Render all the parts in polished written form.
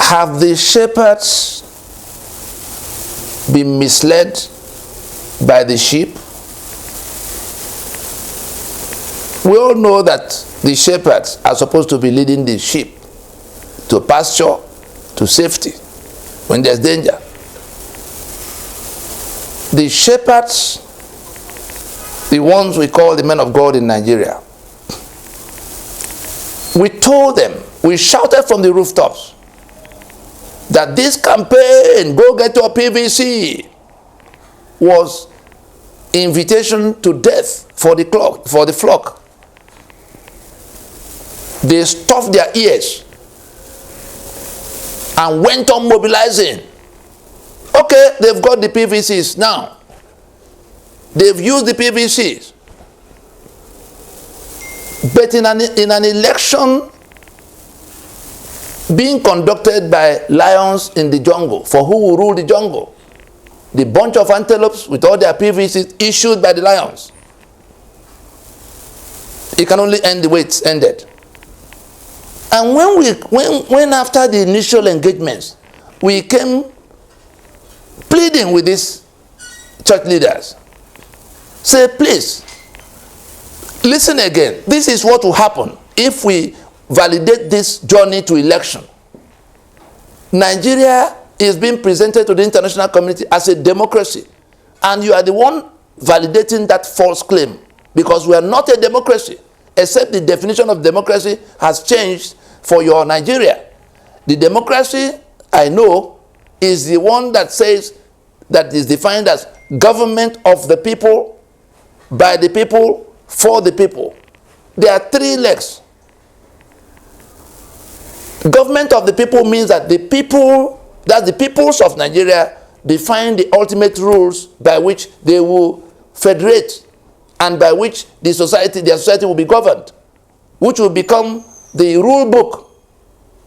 Have the shepherds been misled by the sheep? We all know that the shepherds are supposed to be leading the sheep to pasture, to safety, when there's danger. The shepherds, the ones we call the men of God in Nigeria, we told them, we shouted from the rooftops, that this campaign, go get your PVC, was invitation to death for the flock. They stuffed their ears and went on mobilizing. Okay, they've got the PVCs now. They've used the PVCs. But in an election being conducted by lions in the jungle, for who will rule the jungle? The bunch of antelopes with all their PVCs issued by the lions. It can only end the way it's ended. And when after the initial engagements, we came pleading with these church leaders, say, please, listen again. This is what will happen if we validate this journey to election. Nigeria is being presented to the international community as a democracy, and you are the one validating that false claim, because we are not a democracy, except the definition of democracy has changed for your Nigeria. The democracy I know is the one that says, that is defined as government of the people, by the people, for the people. There are three legs. Government of the people means that the people, that the peoples of Nigeria define the ultimate rules by which they will federate and by which their society will be governed, which will become the rule book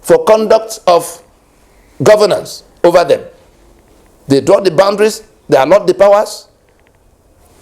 for conduct of governance over them. They draw the boundaries, they allot the powers.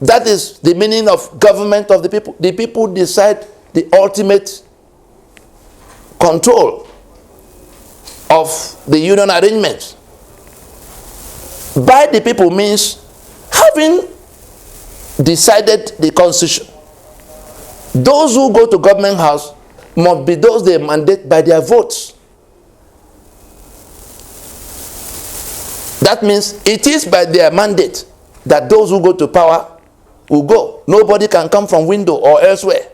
That is the meaning of government of the people. The people decide the ultimate control of the union arrangements. By the people means having decided the constitution. Those who go to government house must be those they mandate by their votes. That means it is by their mandate that those who go to power will go. Nobody can come from window or elsewhere.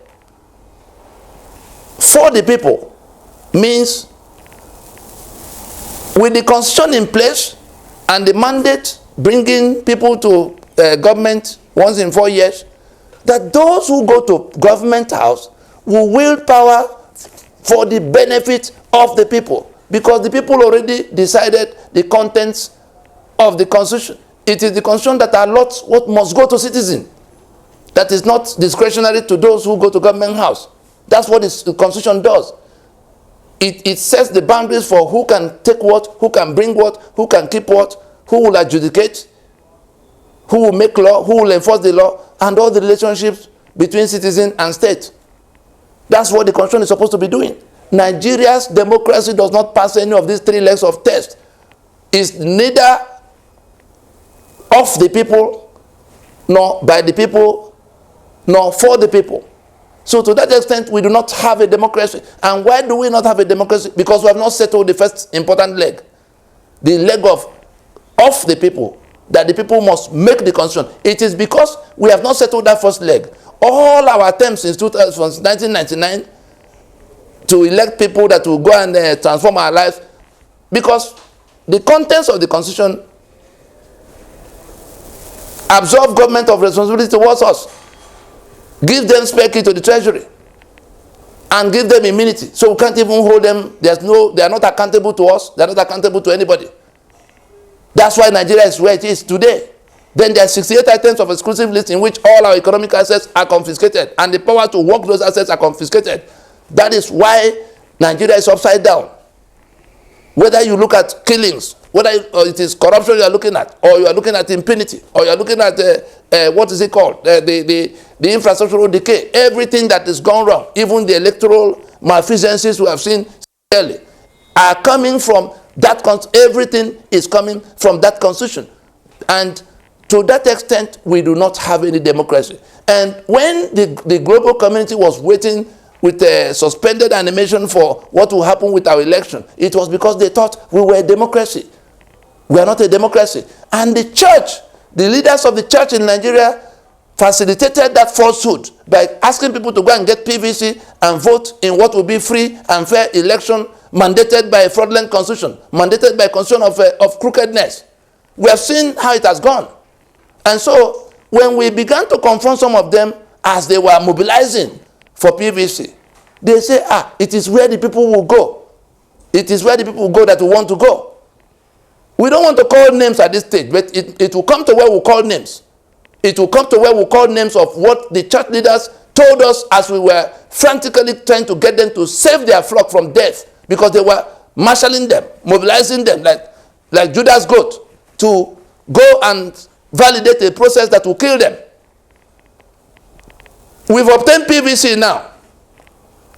For the people means with the constitution in place and the mandate bringing people to government once in 4 years, that those who go to government house will wield power for the benefit of the people, because the people already decided the contents of the constitution. It is the constitution that allots what must go to citizens. That is not discretionary to those who go to government house. That's what the constitution does. It sets the boundaries for who can take what, who can bring what, who can keep what, who will adjudicate, who will make law, who will enforce the law, and all the relationships between citizen and state. That's what the constitution is supposed to be doing. Nigeria's democracy does not pass any of these three legs of test. It's neither of the people, nor by the people, nor for the people. So to that extent, we do not have a democracy. And why do we not have a democracy? Because we have not settled the first important leg. The leg of the people, that the people must make the constitution. It is because we have not settled that first leg. All our attempts since 1999 to elect people that will go and transform our lives, because the contents of the constitution absolve government of responsibility towards us, give them spare key to the treasury, and give them immunity. So we can't even hold them. They are not accountable to us. They are not accountable to anybody. That's why Nigeria is where it is today. Then there are 68 items of exclusive list in which all our economic assets are confiscated, and the power to work those assets are confiscated. That is why Nigeria is upside down. Whether you look at killings, whether it is corruption you are looking at, or you are looking at impunity, or you are looking at what is it called, the infrastructural decay, everything that is gone wrong, even the electoral malfeasances we have seen clearly, are coming from that, everything is coming from that constitution. And to that extent, we do not have any democracy. And when the global community was waiting with a suspended animation for what will happen with our election, it was because they thought we were a democracy. We are not a democracy. And the church, the leaders of the church in Nigeria, facilitated that falsehood by asking people to go and get PVC and vote in what will be free and fair election mandated by a fraudulent constitution, mandated by a constitution of crookedness. We have seen how it has gone. And so when we began to confront some of them as they were mobilizing for PVC, they say, it is where the people will go. It is where the people will go that we want to go. We don't want to call names at this stage, but it will come to where we call names. It will come to where we call names of what the church leaders told us as we were frantically trying to get them to save their flock from death, because they were marshalling them, mobilizing them like Judas' goat to go and validate a process that will kill them. We've obtained PVC now.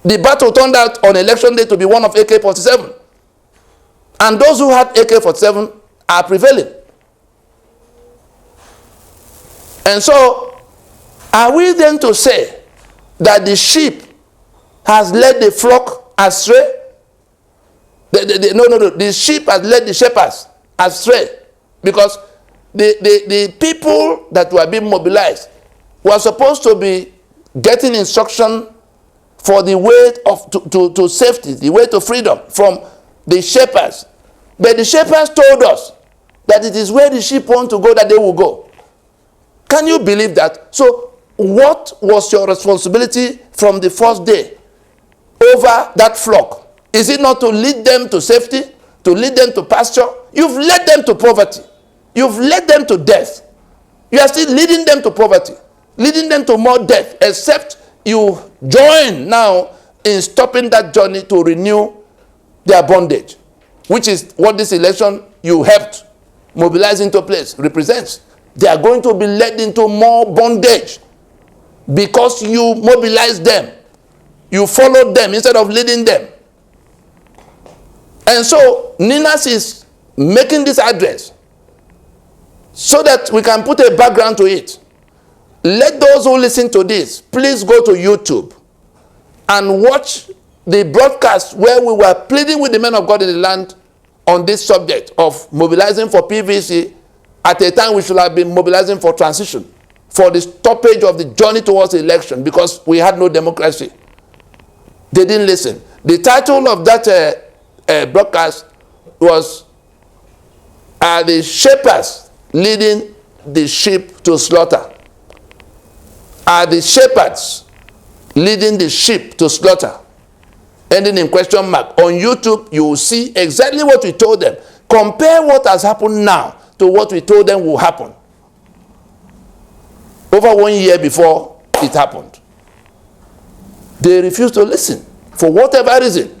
The battle turned out on election day to be one of AK-47. And those who had AK-47 are prevailing. And so, are we then to say that the sheep has led the flock astray? No. The sheep has led the shepherds astray. Because the people that were being mobilized were supposed to be getting instruction for the way to safety, the way to freedom from the shepherds. But the shepherds told us that it is where the sheep want to go that they will go. Can you believe that? So what was your responsibility from the first day over that flock? Is it not to lead them to safety, to lead them to pasture? You've led them to poverty. You've led them to death. You are still leading them to poverty, leading them to more death, except you join now in stopping that journey to renew their bondage, which is what this election you helped mobilize into place represents. They are going to be led into more bondage because you mobilized them. You followed them instead of leading them. And so Ninas is making this address so that we can put a background to it. Let those who listen to this, please go to YouTube and watch the broadcast where we were pleading with the men of God in the land on this subject of mobilizing for PVC at a time we should have been mobilizing for transition, for the stoppage of the journey towards election, because we had no democracy. They didn't listen. The title of that broadcast was "Are the Shepherds Leading the Sheep to Slaughter?" Are the shepherds leading the sheep to slaughter? Ending in question mark. On YouTube, you will see exactly what we told them. Compare what has happened now to what we told them will happen over 1 year before it happened. They refused to listen for whatever reason.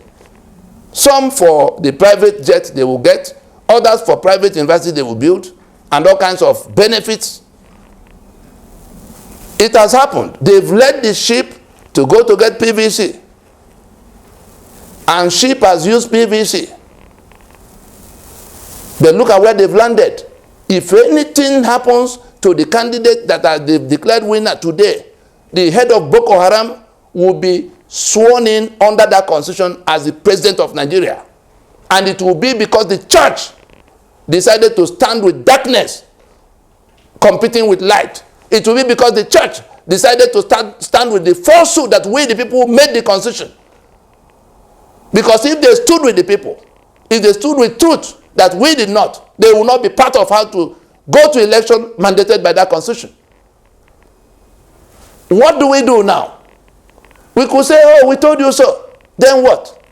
Some for the private jet they will get, others for private university they will build, and all kinds of benefits. It has happened. They've led the sheep to go to get PVC. And sheep has used PVC. But look at where they've landed. If anything happens to the candidate that they've declared winner today, the head of Boko Haram will be sworn in under that constitution as the president of Nigeria. And it will be because the church decided to stand with darkness, competing with light. It will be because the church decided to stand with the falsehood that we, the people, made the constitution. Because if they stood with the people, if they stood with truth that we did not, they will not be part of how to go to election mandated by that constitution. What do we do now? We could say, oh, we told you so. Then what?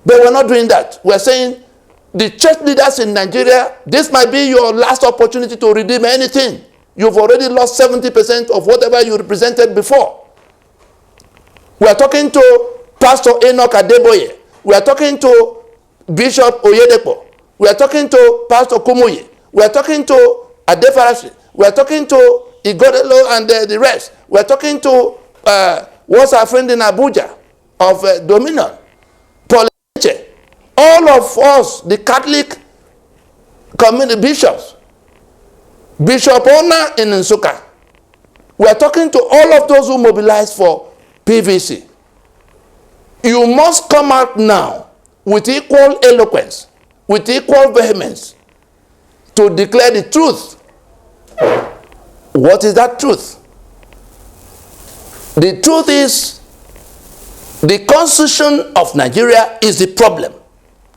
But we're not doing that. We're saying, the church leaders in Nigeria, this might be your last opportunity to redeem anything. You've already lost 70% of whatever you represented before. We are talking to Pastor Enoch Adeboye. We are talking to Bishop Oyedepo. We are talking to Pastor Kumuyi. We are talking to Adefarashi. We are talking to Igodelo and the rest. We are talking to what's our friend in Abuja of Dominion, Paul. All of us, the Catholic community bishops, Bishop Ona in Nsukka, we are talking to all of those who mobilize for PVC. You must come out now with equal eloquence, with equal vehemence, to declare the truth. What is that truth? The truth is, the Constitution of Nigeria is the problem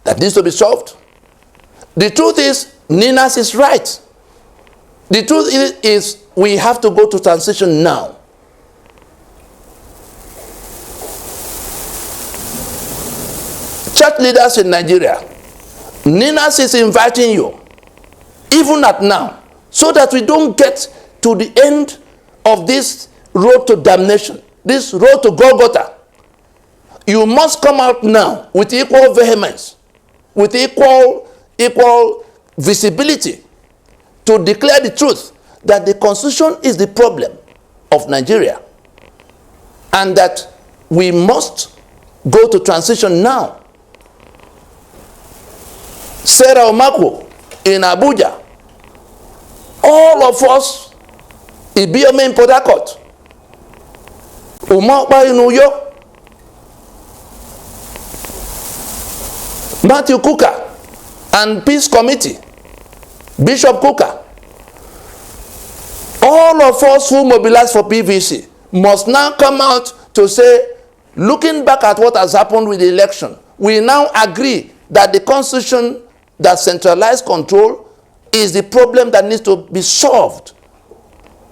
that needs to be solved. The truth is, Ninas is right. The truth is, we have to go to transition now. Church leaders in Nigeria, Ninas is inviting you, even at now, so that we don't get to the end of this road to damnation, this road to Golgotha. You must come out now with equal vehemence, with equal visibility, to declare the truth that the Constitution is the problem of Nigeria, and that we must go to transition now. Sarah Omako in Abuja, all of us, Ibiome in Port Harcourt, Umakpa in Uyo, Matthew Kuka and Peace Committee, Bishop Kuka, all of us who mobilize for PVC must now come out to say, looking back at what has happened with the election, we now agree that the Constitution that centralized control is the problem that needs to be solved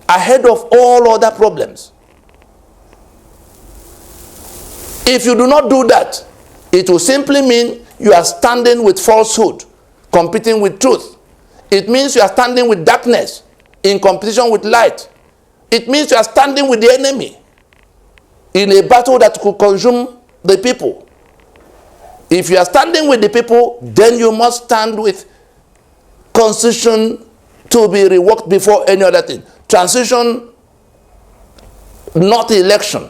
ahead of all other problems. If you do not do that, it will simply mean you are standing with falsehood, competing with truth. It means you are standing with darkness in competition with light. It means you are standing with the enemy in a battle that could consume the people. If you are standing with the people, then you must stand with Constitution to be reworked before any other thing. Transition, not election.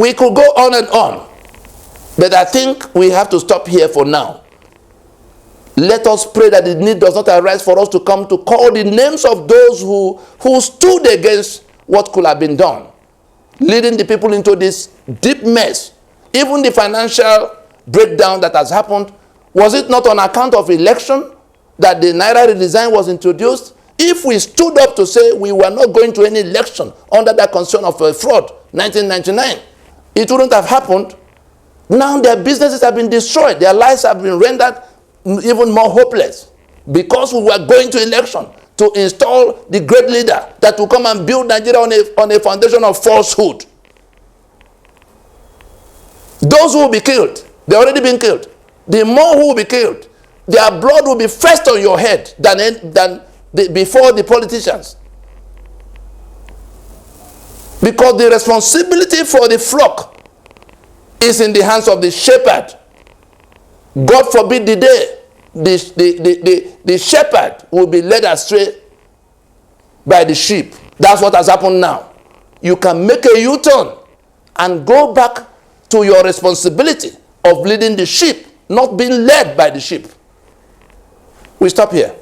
We could go on and on, but I think we have to stop here for now. Let us pray that the need does not arise for us to come to call the names of those who stood against what could have been done, leading the people into this deep mess. Even the financial breakdown that has happened, was it not on account of election that the Naira redesign was introduced? If we stood up to say we were not going to any election under that concern of fraud, 1999, it wouldn't have happened. Now their businesses have been destroyed. Their lives have been rendered even more hopeless because we were going to election to install the great leader that will come and build Nigeria on a foundation of falsehood. Those who will be killed, they've already been killed. The more who will be killed, their blood will be first on your head before the politicians. Because the responsibility for the flock is in the hands of the shepherd. God forbid the day the shepherd will be led astray by the sheep. That's what has happened now. You can make a U-turn and go back to your responsibility of leading the sheep, not being led by the sheep. We stop here.